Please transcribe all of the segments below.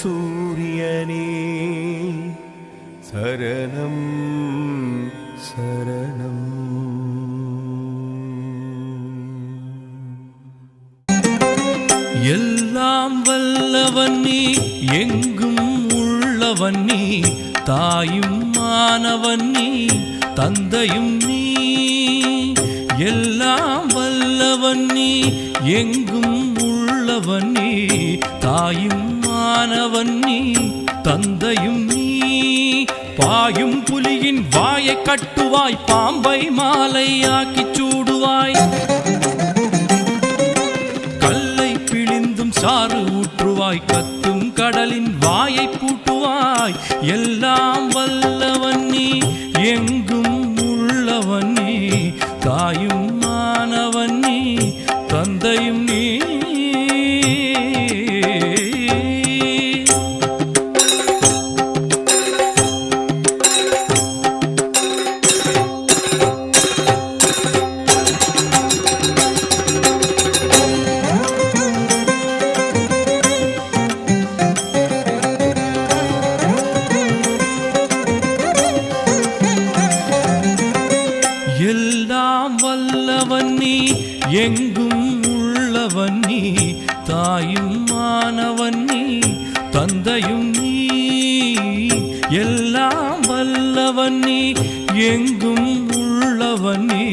சூரியனே சரணம் சரணம். எல்லாம் வல்லவன் நீ, எங்கும் உள்ளவன் நீ, தாயும் மானவன் நீ, தந்தையும் நீ. எல்லாம் வல்லவன் நீ, எங்கும் உள்ளவன் நீ, தாயும் மானவன் நீ, தந்தையும் நீ. பாயும் புலியின் வாயை கட்டுவாய், பாம்பை மாலையாக்கி சூடுவாய். கல்லை பிழிந்தும் சாறு ஊற்றுவாய், கத்தும் கடலின் வாயை பூட்டுவாய். எல்லாம் வல்லவன் நீ, எங்கும் உள்ளவன் நீ, தாயும் மானவன் நீ, தந்தையும் நீ. எல்லாம் வல்லவன் நீ, எங்கும் உள்ளவன் நீ, தாயும் மானவன் நீ, தந்தையும் நீ. எல்லாம் வல்லவன் நீ, எங்கும் உள்ளவன் நீ,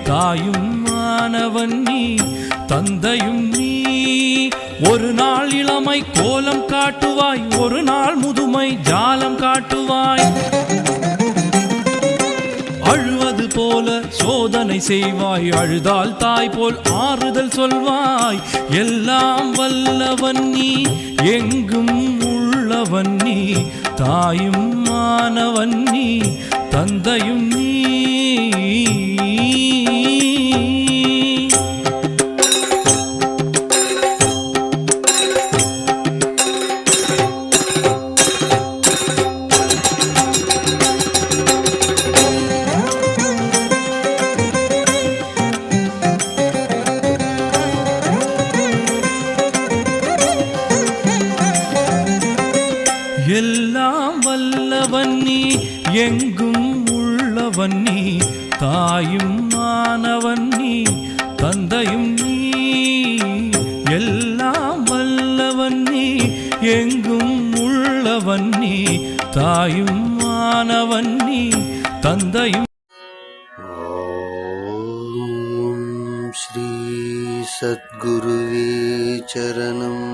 தாயும் மானவன் நீ, தந்தையும் நீ. ஒரு நாள் இளமை கோலம் காட்டுவாய், ஒரு நாள் முதுமை ஜாலம் காட்டுவாய். அழுவது போல சோதனை செய்வாய், அழுதால் தாய் போல் ஆறுதல் சொல்வாய். எல்லாம் வல்லவன் நீ, எங்கும் உள்ளவன் நீ, தாயும் மானவன் நீ, தந்தையும் நீ. எல்லாம் வல்லவன் நீ, எங்கும் உள்ளவன் நீ, தாயும் மானவன் நீ, தந்தையும் நீ. எல்லாம் வல்லவன் நீ, எங்கும் உள்ளவன் நீ, தாயும் மானவன் நீ, தந்தையும். ஓம் ஸ்ரீ சத்குருவே சரணம்.